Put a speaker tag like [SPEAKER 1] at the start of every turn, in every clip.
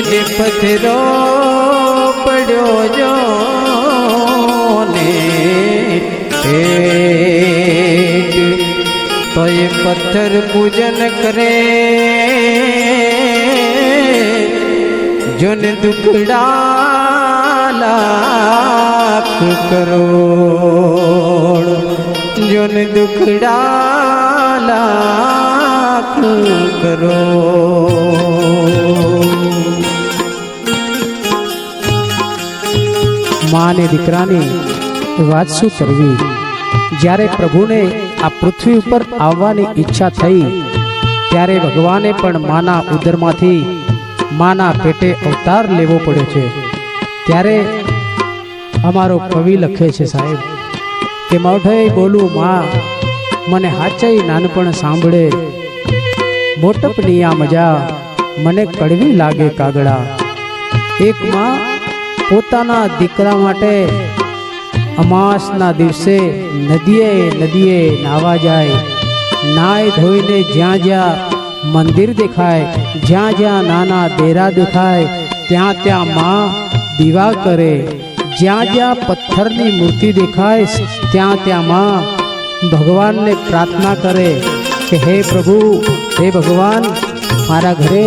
[SPEAKER 1] જે પથરો પડ્યો જો ને તો એ પથ્થર પૂજન કરે જોને દુખડા લાખ કરોડ જોને દુખડા લાખ કરોડ।
[SPEAKER 2] માં અને દીકરાની વાત શું કરવી? જ્યારે પ્રભુને આ પૃથ્વી ઉપર આવવાની ઈચ્છા થઈ ત્યારે ભગવાને પણ માના ઉદરમાંથી માના પેટે અવતાર લેવો પડ્યો છે। ત્યારે અમારો કવિ લખે છે સાહેબ કે મોઢે બોલું માં મને હાચઈ નાનપણ સાંભળે, મોટપની આ મજા મને કડવી લાગે કાગડા। એક માં પોતાના દીકરા માટે અમાસના દિવસે નદીએ નદીએ નાવા જાય, નાય ધોઈને જ્યાં જ્યાં મંદિર દેખાય, જ્યાં જ્યાં નાના ડેરા દેખાય ત્યાં ત્યાં માં દીવા કરે, જ્યાં જ્યાં પથ્થરની મૂર્તિ દેખાય ત્યાં ત્યાં માં ભગવાનને પ્રાર્થના કરે કે હે પ્રભુ, હે ભગવાન, મારા ઘરે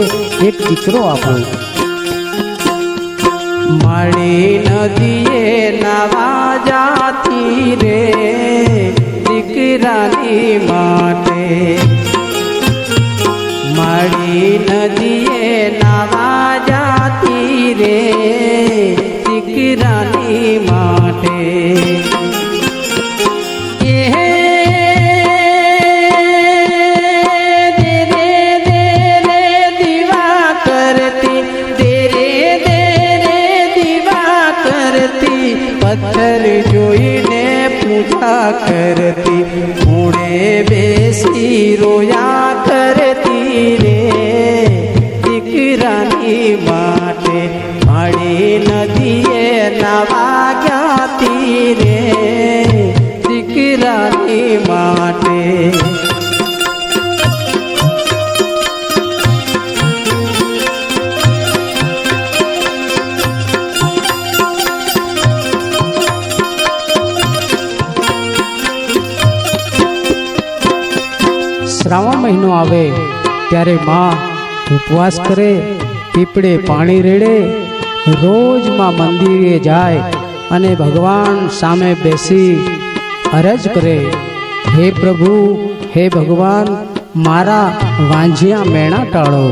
[SPEAKER 2] એક દીકરો આપો।
[SPEAKER 1] મારી નદીએ નાવા જાતી રે દીકરાની માટે, મારી નદીએ નાવા જાતી રે દીકરાની માટે। પથ્થર જોઈને પૂજા કરતી, ખૂણે બેસી રોયા કરતી રે દીકરાની માટે। મારી નદીએ નાવા જાતી રે દીકરાની માટે।
[SPEAKER 2] શ્રાવણ મહિનો આવે ત્યારે માં ઉપવાસ કરે, પીપળે પાણી રેડે, રોજ માં મંદિરે જાય અને ભગવાન સામે બેસી અરજ કરે, હે પ્રભુ, હે ભગવાન, મારા વાંઝિયા મેણા ટાળો।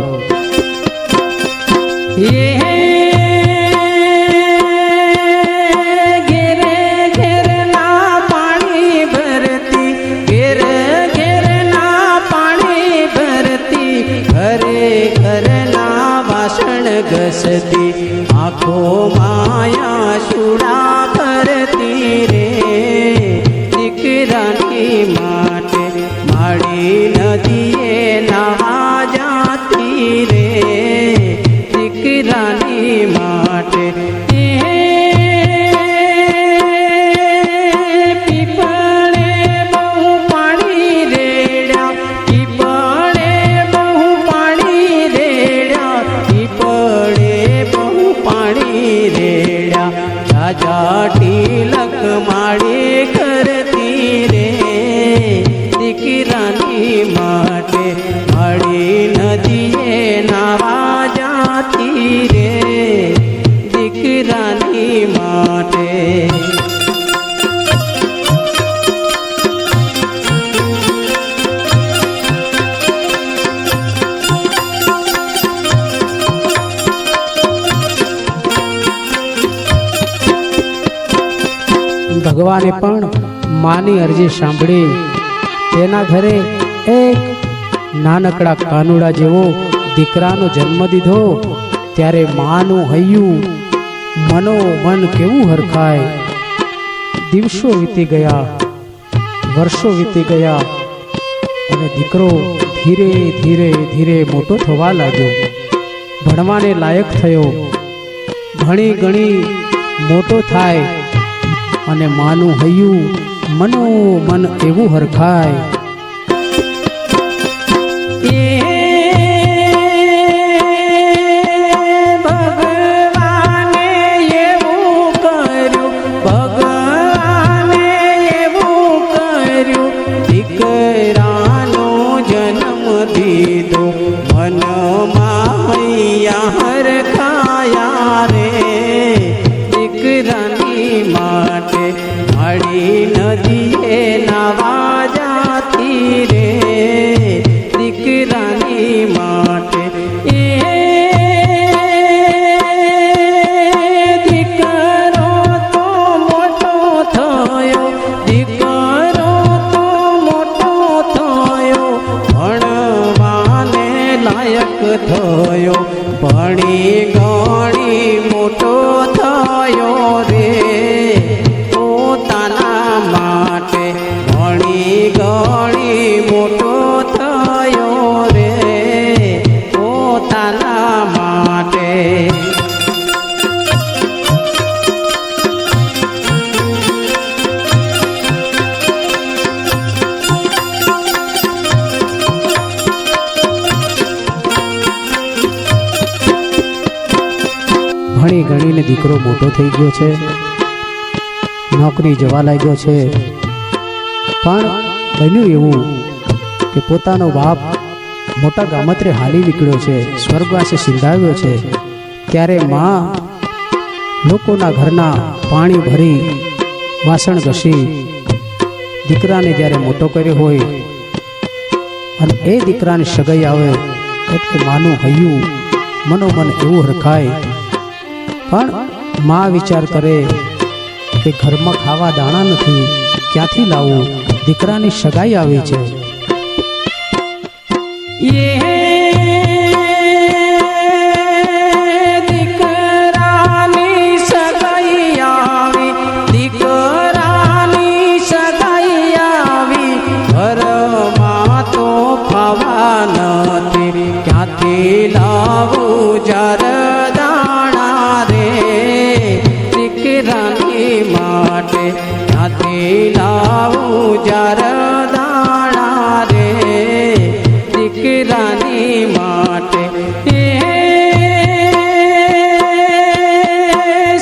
[SPEAKER 1] ઘસતી આંખો માયા સુડા ભરતી રે દીકરાની માટે। મારી નદીએ નાવા જાતી રે દીકરાની માટે। પીપળે બહુ પાણી રેડ્યા, પીપળે બહુ પાણી રેડ્યા, પીપળે બહુ પાણી રેડ્યા, રાજા તિલક માળી કરતી રે દીકરાની માટે। મારી નદીએ નાવા જાતી રે દીકરાની માટે।
[SPEAKER 2] ભગવાને પણ માની અરજી સાંભળી, તેના ઘરે એક નાનકડા કાનુડા જેવો દીકરાનો જન્મ દીધો। ત્યારે માનું હૈયું મનોમન કેવું હરખાય। દિવસો વીતી ગયા, વર્ષો વીતી ગયા અને દીકરો ધીરે ધીરે ધીરે મોટો થવા લાગ્યો, ભણવાને લાયક થયો, ભણી ગણી મોટો થાય અને માનું હૈયું મનોમન એવું હરખાય। ગણીને દીકરો મોટો થઈ ગયો છે, નોકરી જવા લાગ્યો છે, પણ બન્યું એવું કે પોતાનો બાપ મોટા ગામત્રે હાલી નીકળ્યો છે, સ્વર્ગવાસે સિંધાવ્યો છે, ત્યારે માં લોકોના ઘરના પાણી ભરી વાસણ ઘસી દીકરાને જ્યારે મોટો કર્યો હોય અને એ દીકરાની સગાઈ આવે એટલે માનું હૈયું મનોમન એવું હરખાય, પણ માં વિચાર કરે કે ઘરમાં ખાવા દાણા નથી, ક્યાંથી લાવું, દીકરાની સગાઈ આવી છે.
[SPEAKER 1] દીકરાની સગાઈ આવી, દીકરાની સગાઈ આવી, ઘરમાં તો ખાવા નથી, ક્યાંથી લાવું જર દાણા રે, દીકરાની માટે ક્યાંથી લાવું જર દાણા રે, દીકરાની માટે.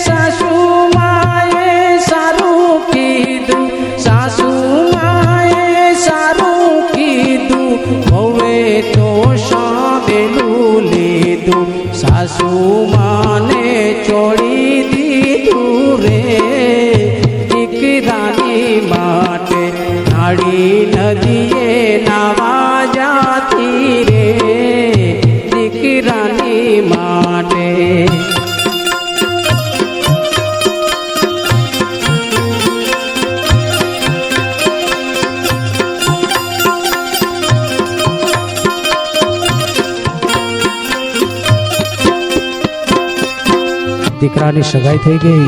[SPEAKER 1] સાસુ માએ સારું કીધું, સાસુ માએ સારું કીધું, હવે તો સાંભળેલું લીધું, સાસુ માને છોડી દીધું રે, દીકરાની માટે નાળી નદીએ નાવા જાતી રે, દીકરાની માટે.
[SPEAKER 2] દીકરાની સગાઈ થઈ ગઈ.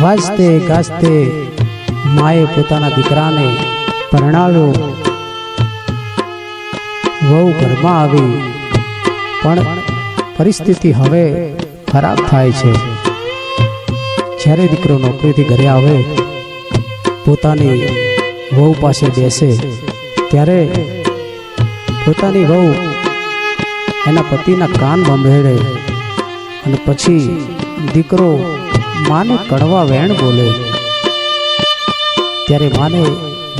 [SPEAKER 2] વાજતે ગાજતે માએ પોતાના દીકરાને પરણાવ્યો. વહુ ઘરમાં આવી, પણ પરિસ્થિતિ હવે ખરાબ થાય છે. જ્યારે દીકરો નોકરીથી ઘરે આવે, પોતાની વહુ પાસે બેસે, ત્યારે પોતાની વહુ એના પતિના કાન બંભેડે અને પછી દીકરો માને કડવા વેણ બોલે, ત્યારે માને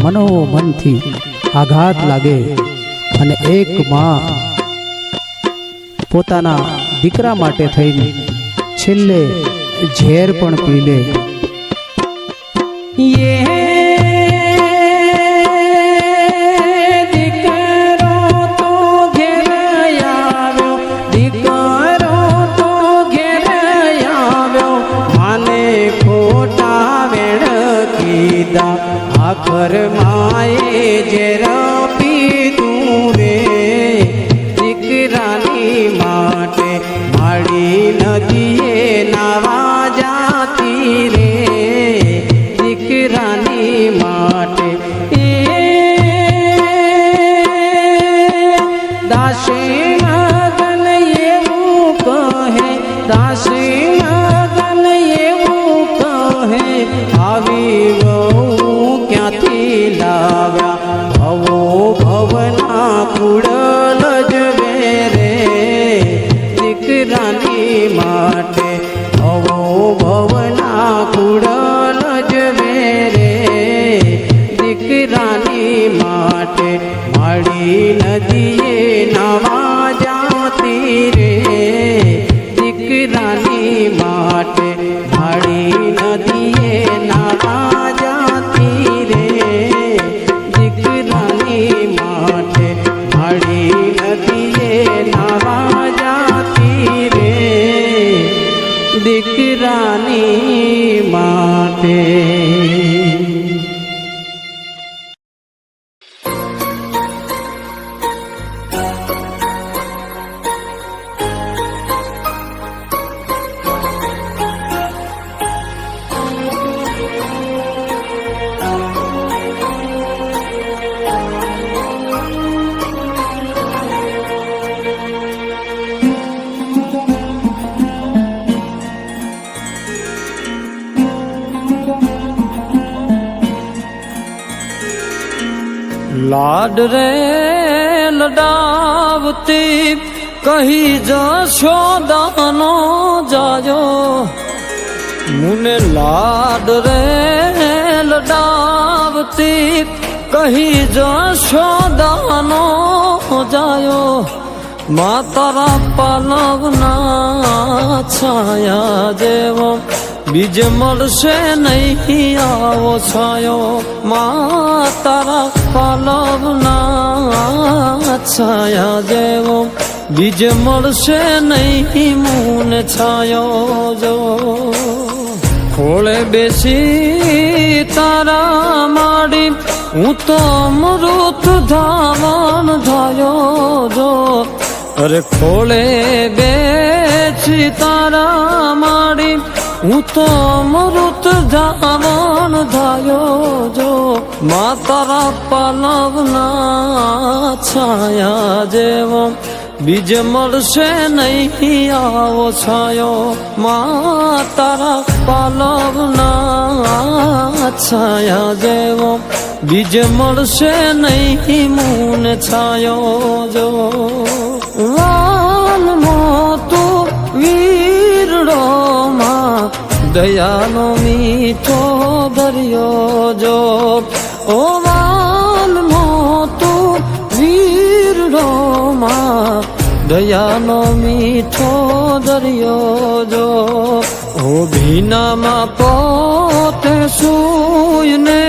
[SPEAKER 2] મનોમનથી આઘાત લાગે અને એક માં પોતાના દીકરા માટે થઈને છેલ્લે ઝેર પણ પી લે.
[SPEAKER 1] દીકરો તો ઘેર આવ્યો, દીકરો તો ઘેર આવ્યો, માને ખોટા વેણ કીધા, આખર માએ ઝેર પીધું રે, દીકરાની માટે માળી નદીએ નાવા જાતી રે, દીકરાની માટે. દાસી મગન એવું કહે, દાસી મગન એવું કહે, આવી વહુ ક્યાંથી લાવ્યા, ભવો ભવના કુડલ જ વેરે, દીકરાની માટે ભવો ભવના કુડલ જ વેરે, દીકરાની માટે માળી નદીએ નાવા જાતી રે, દીકરાની માટે માળી નદીએ નાવા જાતી રે, દીકરાની માટે માળી નદીએ નાવા જાતી રે, દીકરાની માટે.
[SPEAKER 3] લાડ રે લડાવતી કહી જશોદાનો જાયો મુને લાડ રે લડાવતી કહી જશોદાનો જાયો મા તારા પાલવના છાયા જેવો બીજ મળશે નહીં આવો છાયો મા તારા પાલવના છાયા જેવો બીજ મળશે નહીં મુને છાયો જો ખોળે બેસી તારા માડી હું તો અમૃત ધાવન ધાયો જો અરે ખોળે બેસી તારા માડી હું તો અમૃત ધાવન ધાયો જો મા તારા પાલવના છાયા જેવો બીજ મળશે નહીં આવો છાયો મા તારા પાલવના છાયા જેવો બીજ મળશે નહીં મુને છાયો જો વાલ મોતું વીરડો માં દયાનો મીઠો દરિયો જો ઓ વાલ મોતું વીરડો માં દયાનો મીઠો દરિયો જો હો ભીનામાં પોતે સૂયને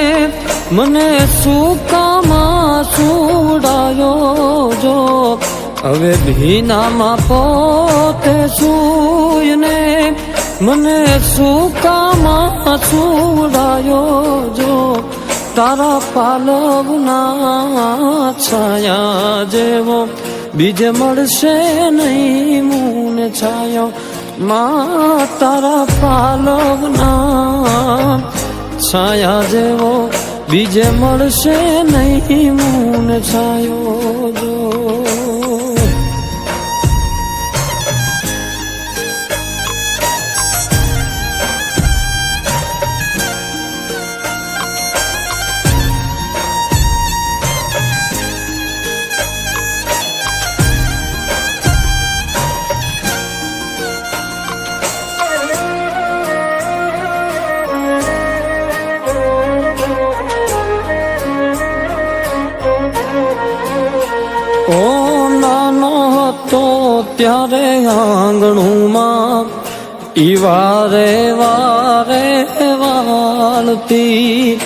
[SPEAKER 3] મને સુકામાં સુડાયો જો હવે ભીનામાં પોતે સૂયને મને સુકામાં સુડાયો જો તારા પાલવના છાયા જેવો બીજ મળશે નહીં મુને છાયો મા તારા પાલવના છાયા જેવો બીજ મળશે નહીં મુને છાયો જો ઓ નાનો હતો ત્યારે આંગણુમાં ઈ વારે વારે વાળતી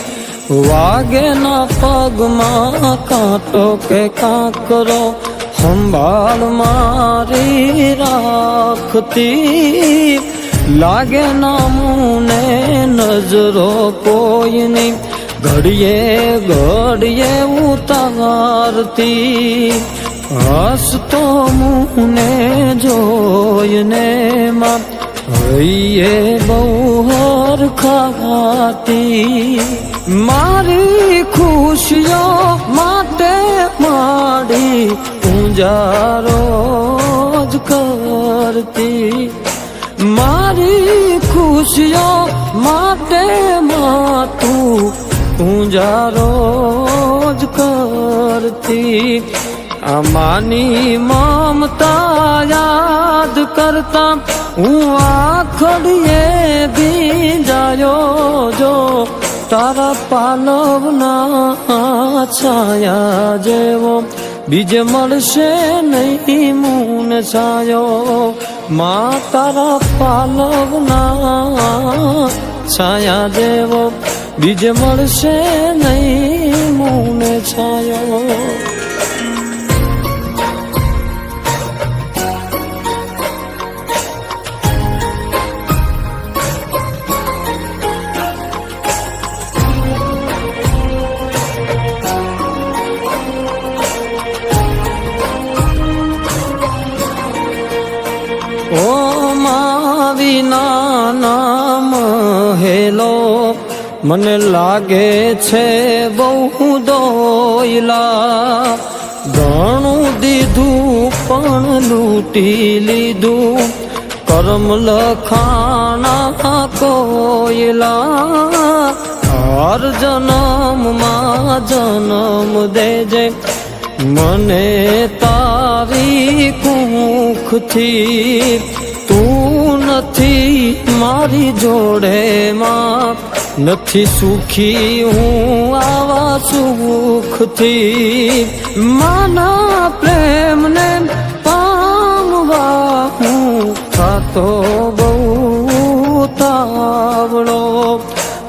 [SPEAKER 3] વાગે ના પગમાં કાંટો કે કાંકરો સંભાળ મારી રાખતી લાગે ના મુને નજરો કોઈની ઘડીએ ઘડીએ ઉતારતી હસતો મુને જોઈને માં હૈયે બહુ હરખાતી મારી ખુશીઓ માટે માડી પૂજારો જ કરતી મારી ખુશીઓ માટે માં તું પૂજારો જ કરતી અમાની મમતા યાદ કરતા હું આખડીએ ભીંજાયો જો તારા પાલવના છાયા જેવો બીજ મળશે નહીં મુને છાયો મા તારા પાલવના છાયા જેવો બીજ મળશે નહીં મુને છાયો ઓ મા વિના નામ હેલો મને લાગે છે બહુ દોયલા ઘણું દીધું પણ લૂંટી લીધું કરમ લખાણા કોયલા હર જન્મમાં જન્મ દેજે મને તારી કુખથી તું નથી મારી જોડે માં, નથી સુખી હું આવા સુખથી, માના પ્રેમને પામવા હું થાતો બહુ તાવડો,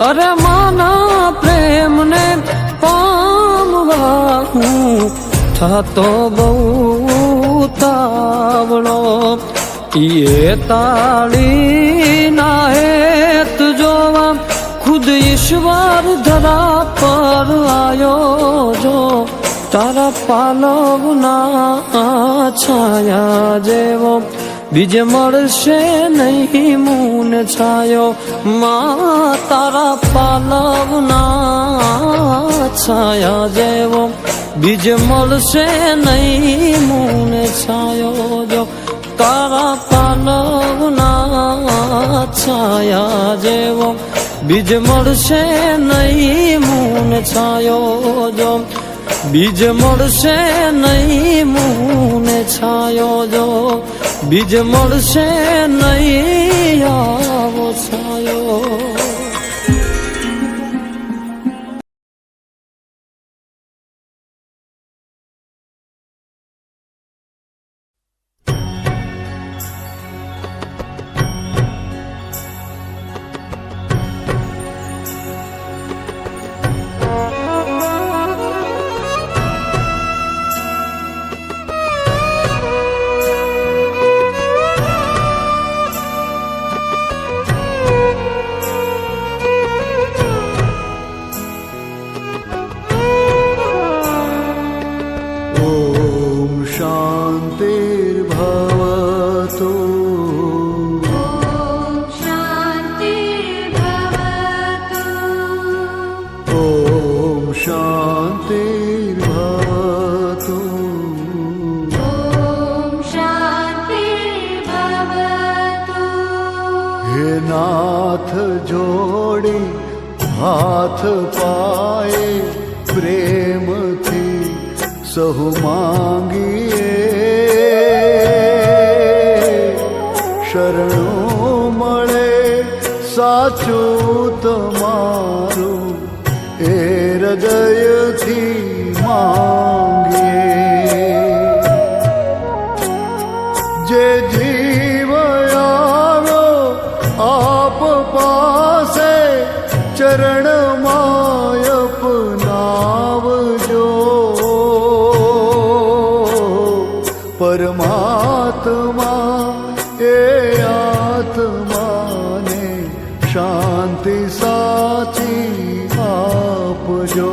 [SPEAKER 3] અરે માના પ્રેમને પામવા હું થાતો બહુ તાવડો, એ તાળી ના હેત જોવા ખુદ ઈશ્વર ધરા પર આયો જો, તારા પાલવના છાયા જેવો બીજે મળશે નહીં મૂન છાયો, માં તારા પાલવના છાયા જેવો બીજે મળશે નહીં મૂન છાયો જો, તારા પાલવના છાયા જેવો બીજ મળશે નહીં મૂન છાયો જો, બીજ મળશે નહીં મૂન છાયો જો, બીજ મળશે નહીં આવો છાયો.
[SPEAKER 4] નાથ જોડી હાથ પાએ પ્રેમથી સહુ માંગીએ, શરણું મળે સાચું તમારું એ હૃદયથી માંગીએ, જે જીવ આપ પાસે ચરણમાં અપનાવજો, પરમાત્મા એ આત્માને શાંતિ સાચી આપજો.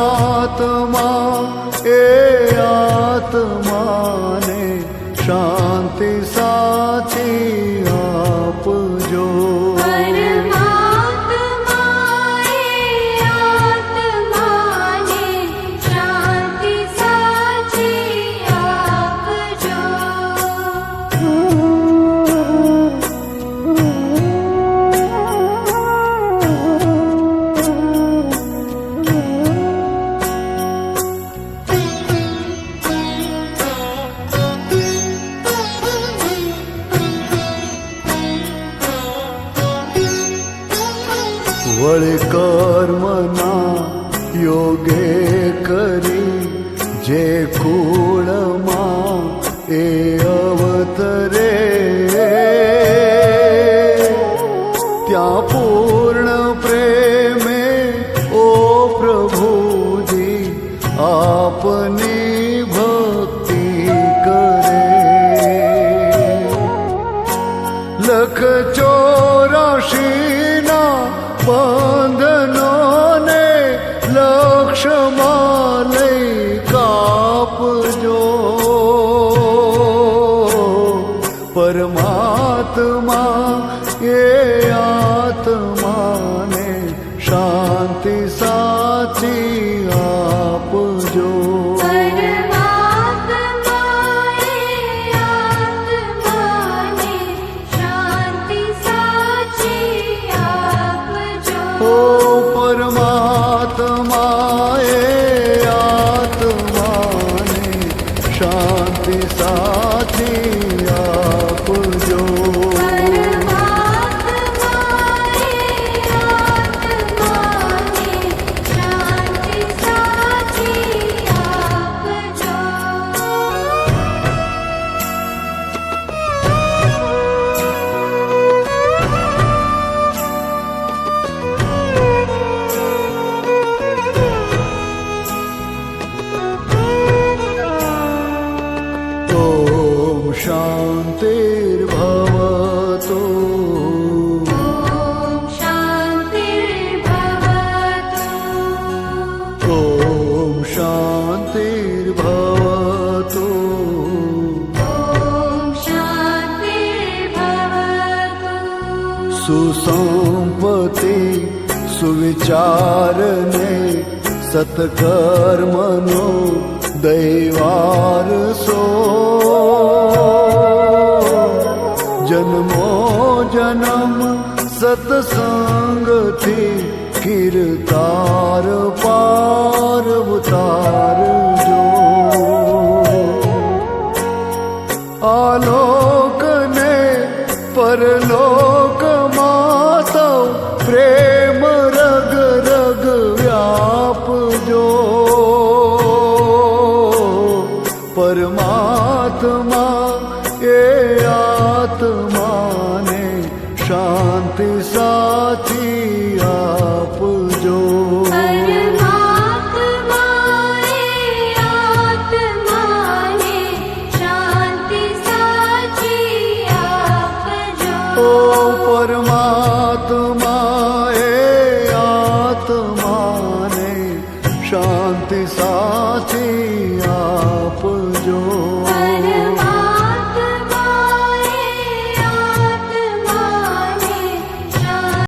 [SPEAKER 4] પરમાત્મા એ આત્માને શાંતિ સાચી આપજો. વળી કર્મના યોગે કરી જે કુળમાં એ અવતરે, ત્યાં પૂર્ણ પ્રેમે ઓ પ્રભુજી આપની ભક્તિ કરે. લખ 84 બંધનોને લક્ષ્યમાં લઈ કાપજો, પરમાત્મા એ આત્માને શાંતિ સાચી આપજો. સંપત્તિ સુવિચારને સત્કર્મનો દૈવાર સો જન્મો જન્મ સત્સંગથી કીર્તાર